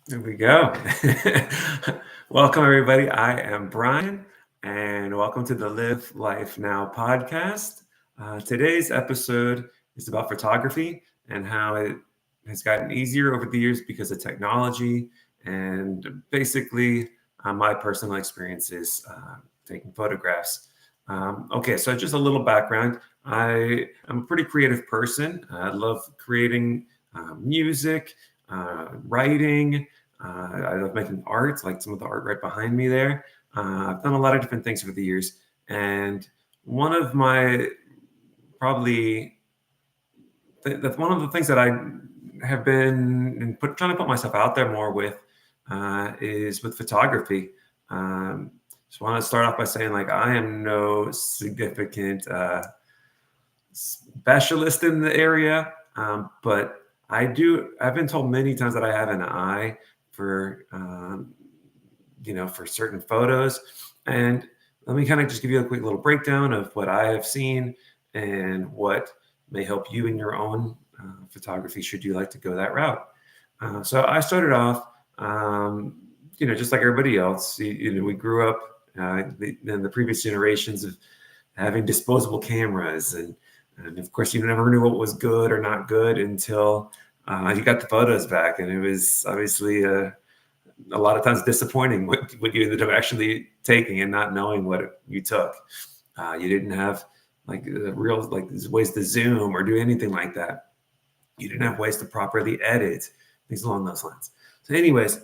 There we go. Welcome, everybody. I am Brian, and welcome to the Live Life Now podcast. Today's episode is about photography and how it has gotten easier over the years because of technology and basically my personal experiences taking photographs. Okay, so just a little background. I am a pretty creative person. I love creating music, writing. I love making art, like some of the art right behind me there. I've done a lot of different things over the years, and one of my probably that's one of the things that I have been trying to put myself out there more with is with photography. Um, just want to start off by saying, like, I am no significant specialist in the area, but I do. I've been told many times that I have an eye for for certain photos. And let me kind of just give you a quick little breakdown of what I have seen and what may help you in your own photography should you like to go that route. So I started off, just like everybody else. We grew up in the previous generations of having disposable cameras, and of course, you never knew what was good or not good until you got the photos back, and it was obviously a lot of times disappointing what you ended up actually taking and not knowing what you took. You didn't have like the real like ways to zoom or do anything like that. You didn't have ways to properly edit, things along those lines. So, anyways,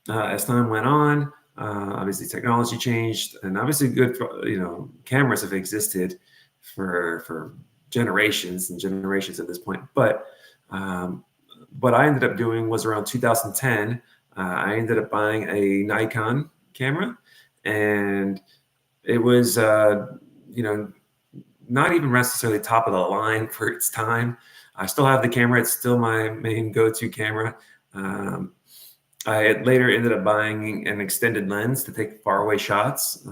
as time went on, obviously technology changed, and obviously good cameras have existed for generations and generations at this point. But um, what I ended up doing was around 2010. I ended up buying a Nikon camera, and it was, not even necessarily top of the line for its time. I still have the camera; it's still my main go-to camera. Um, I later ended up buying an extended lens to take faraway shots,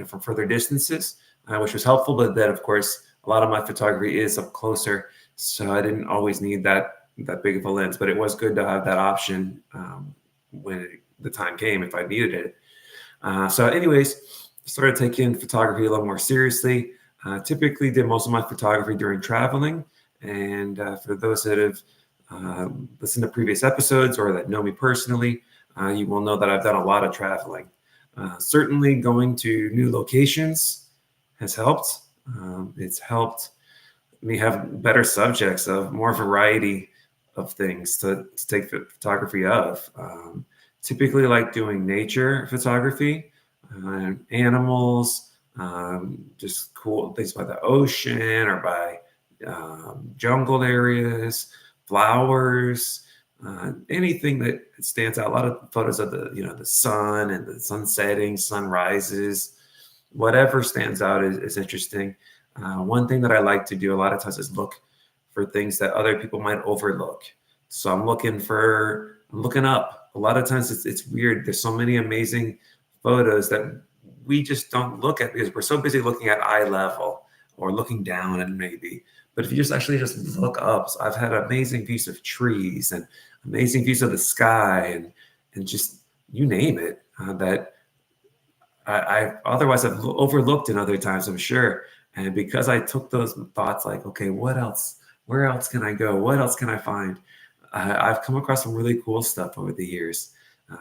from further distances, which was helpful. But then, of course, a lot of my photography is up closer, so I didn't always need that big of a lens. But it was good to have that option when the time came if I needed it. So, anyways, started taking photography a little more seriously. Typically, did most of my photography during traveling. And for those that have listened to previous episodes or that know me personally, you will know that I've done a lot of traveling. Certainly, going to new locations has helped. It's helped me have better subjects of more variety of things to take photography of. Typically, like doing nature photography, animals, just cool things by the ocean or by jungle areas, flowers, anything that stands out. A lot of photos of the sun and the sun setting, sunrises, whatever stands out is interesting. One thing that I like to do a lot of times is look for things that other people might overlook. So I'm looking up. A lot of times it's weird. There's so many amazing photos that we just don't look at because we're so busy looking at eye level or looking down and maybe. But if you just look up, so I've had amazing views of trees and amazing views of the sky and just you name it that I otherwise have overlooked in other times, I'm sure. And because I took those thoughts like, okay, what else? Where else can I go? What else can I find? I've come across some really cool stuff over the years.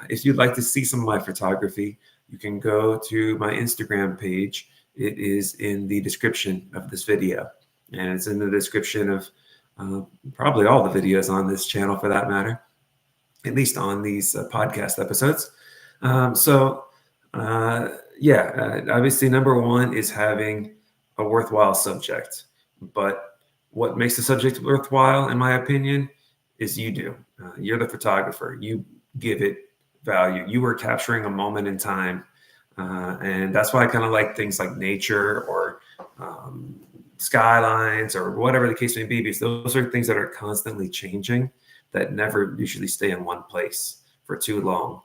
If you'd like to see some of my photography, you can go to my Instagram page. It is in the description of this video, and it's in the description of probably all the videos on this channel for that matter, at least on these podcast episodes. So, obviously, number one is having a worthwhile subject. But what makes the subject worthwhile, in my opinion, is you do. You're the photographer. You give it value. You are capturing a moment in time. And that's why I kind of like things like nature or skylines or whatever the case may be, because those are things that are constantly changing that never usually stay in one place for too long.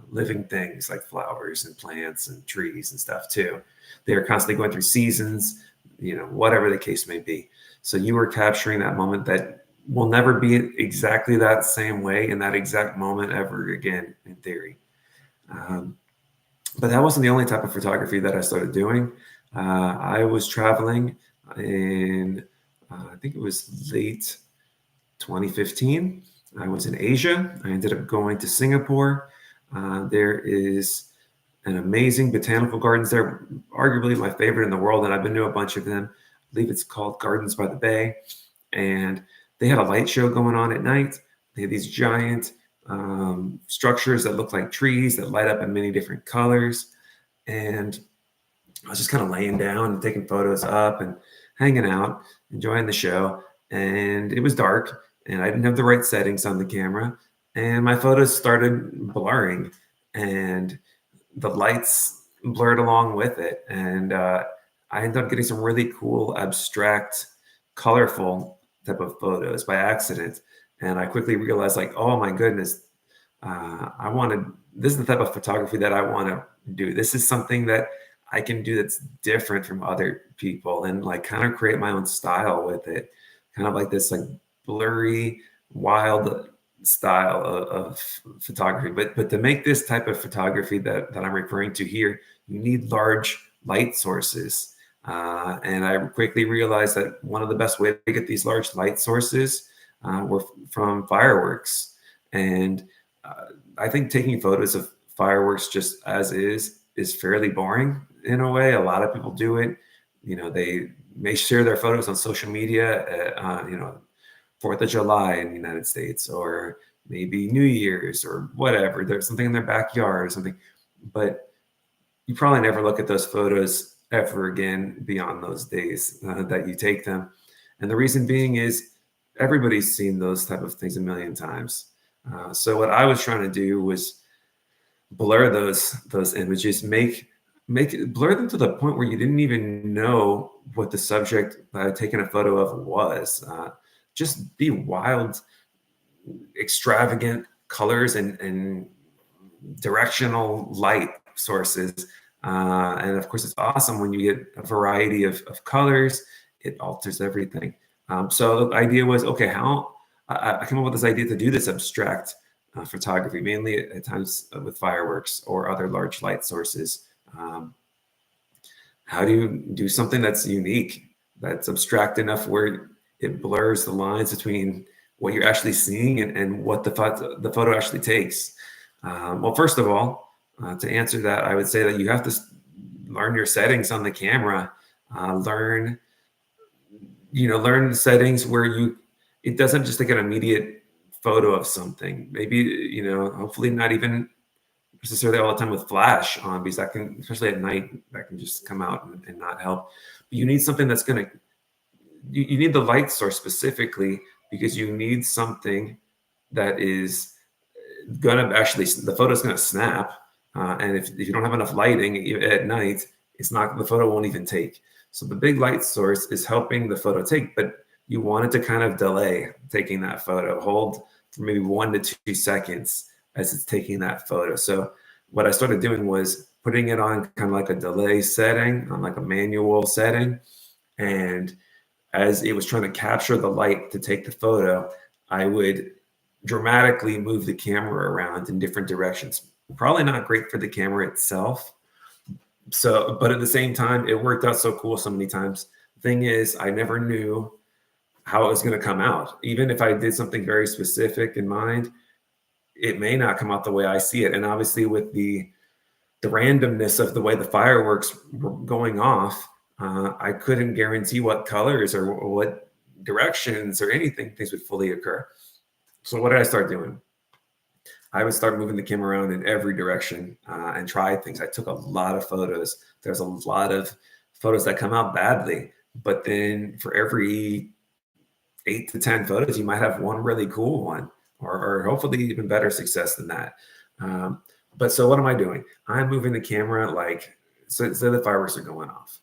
Living things like flowers and plants and trees and stuff too. They are constantly going through seasons, whatever the case may be. So you were capturing that moment that will never be exactly that same way in that exact moment ever again, in theory. Um, but that wasn't the only type of photography that I started doing. I was traveling in, I think it was late 2015. I was in Asia. I ended up going to Singapore. There is an amazing botanical gardens there, arguably my favorite in the world, and I've been to a bunch of them. I believe it's called Gardens by the Bay, and they had a light show going on at night. They had these giant structures that look like trees that light up in many different colors, and I was just kind of laying down and taking photos up and hanging out, enjoying the show. And it was dark, and I didn't have the right settings on the camera, and my photos started blurring, and the lights blurred along with it. And I ended up getting some really cool, abstract, colorful type of photos by accident. And I quickly realized, like, oh my goodness, I wanted, this is the type of photography that I want to do. This is something that I can do that's different from other people, and like kind of create my own style with it. Kind of like this like blurry, wild style of photography. But to make this type of photography that I'm referring to here, you need large light sources. And I quickly realized that one of the best ways to get these large light sources were from fireworks. And I think taking photos of fireworks just as is fairly boring in a way. A lot of people do it. You know, they may share their photos on social media, you know, 4th of July in the United States, or maybe New Year's or whatever. There's something in their backyard or something. But you probably never look at those photos ever again beyond those days that you take them. And the reason being is everybody's seen those type of things a million times. So what I was trying to do was blur those images, make it blur them to the point where you didn't even know what the subject that I had taken a photo of was. Just be wild, extravagant colors and directional light sources. And of course, it's awesome when you get a variety of colors. It alters everything. So the idea was, okay, how I came up with this idea to do this abstract photography, mainly at times with fireworks or other large light sources. How do you do something that's unique, that's abstract enough where it blurs the lines between what you're actually seeing and what the photo actually takes? Well, first of all, to answer that, I would say that you have to learn your settings on the camera. Learn the settings where it doesn't just take an immediate photo of something. Maybe, hopefully not even necessarily all the time with flash on, because that can, especially at night, that can just come out and not help. But you need something that's you need the light source specifically, because you need something that is the photo's gonna snap. And if you don't have enough lighting at night, the photo won't even take. So the big light source is helping the photo take, but you want it to kind of delay taking that photo, hold for maybe 1 to 2 seconds as it's taking that photo. So what I started doing was putting it on kind of like a delay setting, on like a manual setting. And as it was trying to capture the light to take the photo, I would dramatically move the camera around in different directions. Probably not great for the camera itself. So, but at the same time, it worked out so cool so many times. The thing is, I never knew how it was going to come out. Even if I did something very specific in mind, it may not come out the way I see it. And obviously with the randomness of the way the fireworks were going off, I couldn't guarantee what colors or what directions or anything things would fully occur. So what did I start doing? I would start moving the camera around in every direction and try things. I took a lot of photos. There's a lot of photos that come out badly, but then for every 8 to 10 photos, you might have one really cool one, or hopefully even better success than that. But so what am I doing? I'm moving the camera so the fireworks are going off.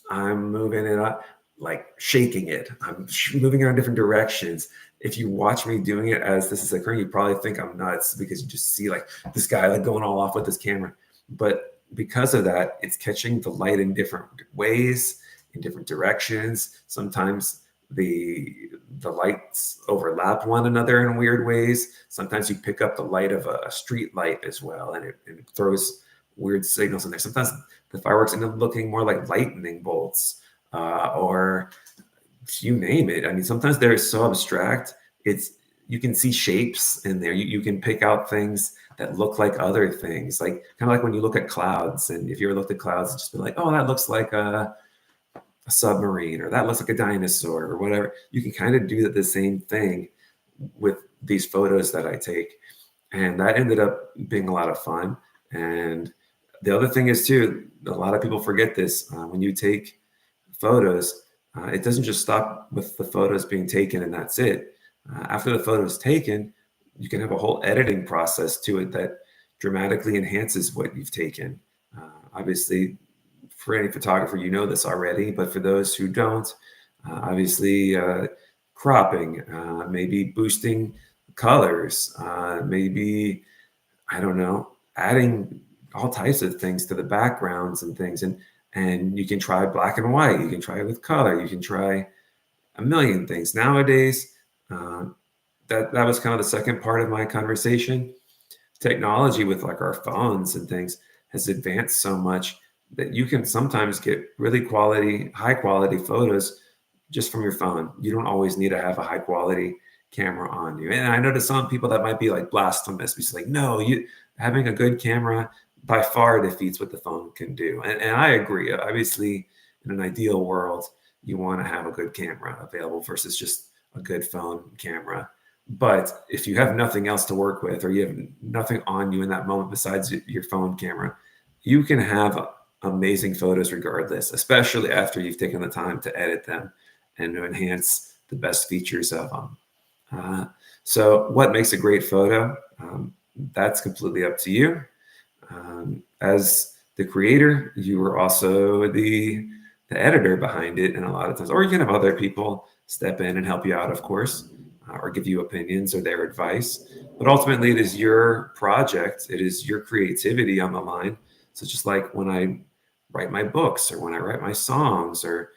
I'm moving it up, like shaking it. I'm moving it in different directions. If you watch me doing it as this is occurring, you probably think I'm nuts, because you just see like this guy like going all off with this camera. But because of that, it's catching the light in different ways, in different directions. Sometimes the lights overlap one another in weird ways. Sometimes you pick up the light of a street light as well, and it throws weird signals in there. Sometimes the fireworks end up looking more like lightning bolts, or you name it. I mean, sometimes they're so abstract, you can see shapes in there. You can pick out things that look like other things, like kind of like when you look at clouds. And if you ever looked at clouds, just be like, oh, that looks like a submarine, or that looks like a dinosaur, or whatever. You can kind of do the same thing with these photos that I take. And that ended up being a lot of fun. And the other thing is too, a lot of people forget this. When you take photos, it doesn't just stop with the photos being taken and that's it. After the photo is taken, you can have a whole editing process to it that dramatically enhances what you've taken. Obviously, for any photographer, you know this already, but for those who don't, obviously cropping, maybe boosting colors, maybe, I don't know, adding all types of things to the backgrounds and things. And you can try black and white, you can try with color, you can try a million things. Nowadays, that was kind of the second part of my conversation. Technology with like our phones and things has advanced so much that you can sometimes get really high quality photos just from your phone. You don't always need to have a high quality camera on you. And I know to some people that might be like blasphemous. It's like, no, having a good camera by far defeats what the phone can do. And I agree. Obviously, in an ideal world, you want to have a good camera available versus just a good phone camera. But if you have nothing else to work with, or you have nothing on you in that moment besides your phone camera, you can have amazing photos regardless, especially after you've taken the time to edit them and to enhance the best features of them. So what makes a great photo? That's completely up to you. As the creator, you are also the editor behind it, and a lot of times, or you can have other people step in and help you out, of course, or give you opinions or their advice. But ultimately, it is your project. It is your creativity on the line. So just like when I write my books, or when I write my songs or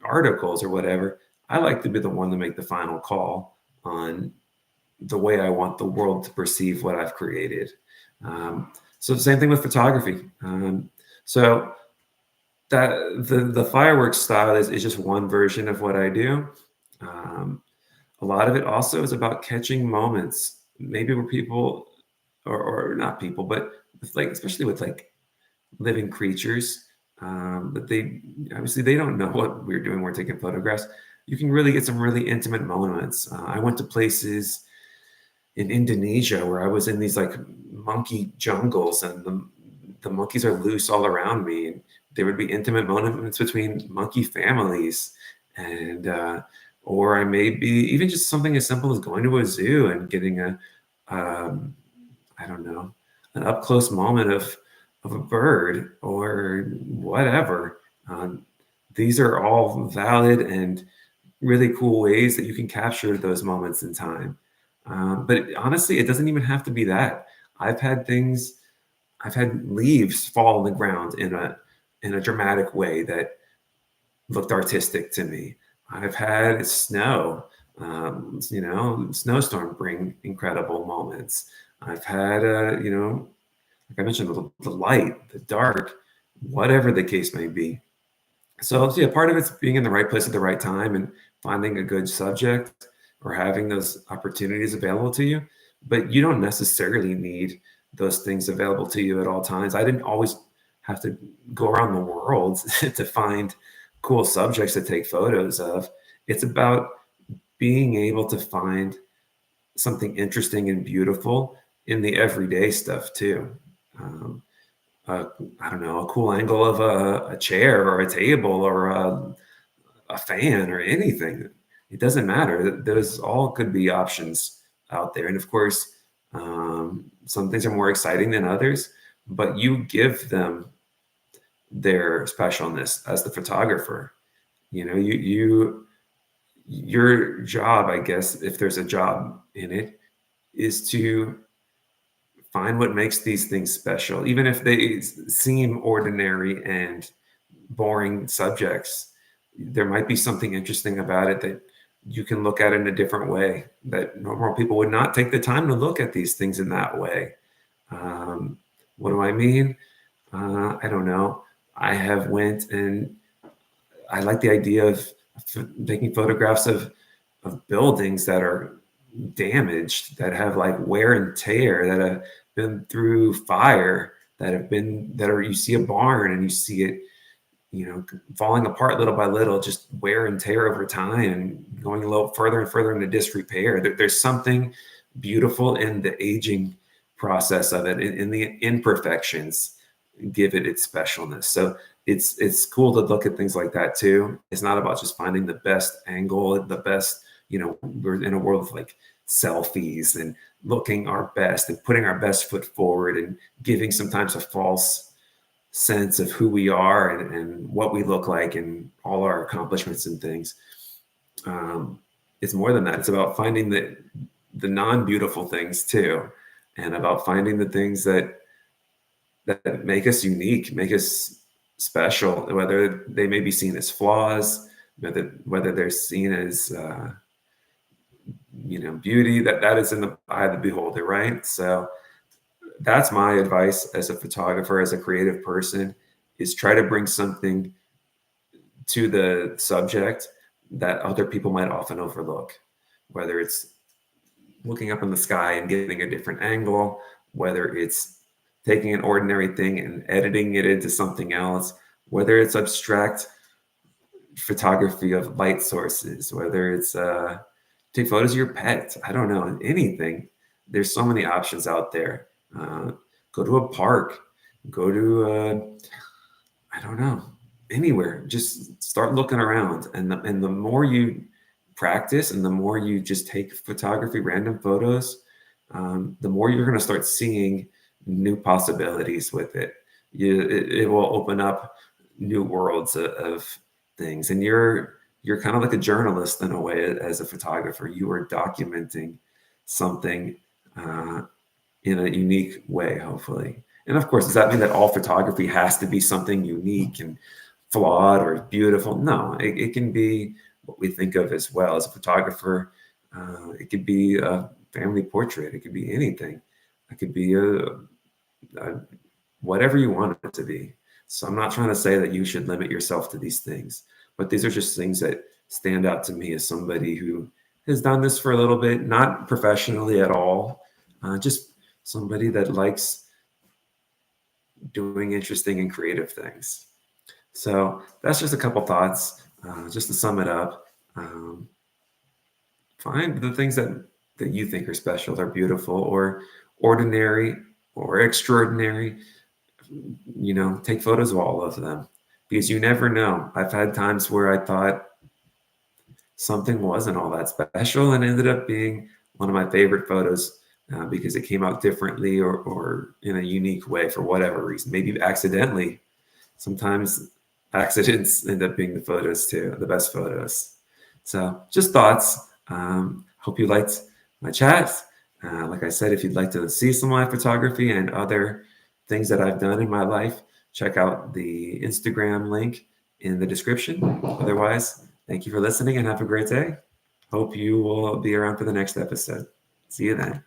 articles or whatever, I like to be the one to make the final call on the way I want the world to perceive what I've created. So the same thing with photography. So that the fireworks style is just one version of what I do. A lot of it also is about catching moments, maybe where people, or not people, but like, especially with like living creatures, but they don't know what we're doing. We're taking photographs. You can really get some really intimate moments. I went to places in Indonesia where I was in these like monkey jungles, and the monkeys are loose all around me, and there would be intimate moments between monkey families. And or I may be even just something as simple as going to a zoo and getting I don't know, an up close moment of a bird or whatever. These are all valid and really cool ways that you can capture those moments in time. But honestly, it doesn't even have to be that. I've had leaves fall on the ground in a dramatic way that looked artistic to me. I've had snow, snowstorm bring incredible moments. I've had, like I mentioned, the light, the dark, whatever the case may be. So yeah, part of it's being in the right place at the right time and finding a good subject or having those opportunities available to you. But you don't necessarily need those things available to you at all times. I didn't always have to go around the world to find cool subjects to take photos of. It's about being able to find something interesting and beautiful in the everyday stuff too. I don't know, a cool angle of a chair or a table or a fan or anything. It doesn't matter. Those all could be options out there. And of course, some things are more exciting than others, but you give them their specialness as the photographer. Your job, I guess, if there's a job in it, is to find what makes these things special, even if they seem ordinary and boring subjects. There might be something interesting about it that you can look at it in a different way that normal people would not take the time to look at these things in that way. What do I mean? I don't know. I have went and I like the idea of taking photographs of buildings that are damaged, that have like wear and tear, that have been through fire, that are, you see a barn and you see it, falling apart little by little, just wear and tear over time and going a little further and further into disrepair. There's something beautiful in the aging process of it, in the imperfections give it its specialness. So it's cool to look at things like that too. It's not about just finding the best angle, the best, we're in a world of like selfies and looking our best and putting our best foot forward and giving sometimes a false sense of who we are and what we look like and all our accomplishments and things. It's more than that. It's about finding the non-beautiful things too, and about finding the things that make us unique, make us special, whether they may be seen as flaws, whether they're seen as beauty, that is in the eye of the beholder, right? So that's my advice as a photographer, as a creative person, is try to bring something to the subject that other people might often overlook, whether it's looking up in the sky and getting a different angle, whether it's taking an ordinary thing and editing it into something else, whether it's abstract photography of light sources, whether it's take photos of your pet, I don't know, anything. There's so many options out there. Go to a park, go to, I don't know, anywhere. Just start looking around. And the more you practice and the more you just take photography, random photos, the more you're going to start seeing new possibilities with it. It will open up new worlds of things. And you're kind of like a journalist in a way as a photographer. You are documenting something in a unique way, hopefully. And of course, does that mean that all photography has to be something unique and flawed or beautiful? No, it can be what we think of as well as a photographer. It could be a family portrait. It could be anything. It could be whatever you want it to be. So I'm not trying to say that you should limit yourself to these things, but these are just things that stand out to me as somebody who has done this for a little bit, not professionally at all, just somebody that likes doing interesting and creative things. So that's just a couple thoughts, just to sum it up. Find the things that you think are special, are beautiful, or ordinary, or extraordinary. Take photos of all of them, because you never know. I've had times where I thought something wasn't all that special and ended up being one of my favorite photos because it came out differently or in a unique way for whatever reason, maybe accidentally. Sometimes accidents end up being the photos too, the best photos. So just thoughts. Hope you liked my chat. Like I said, if you'd like to see some live photography and other things that I've done in my life, check out the Instagram link in the description. Otherwise, thank you for listening and have a great day. Hope you will be around for the next episode. See you then.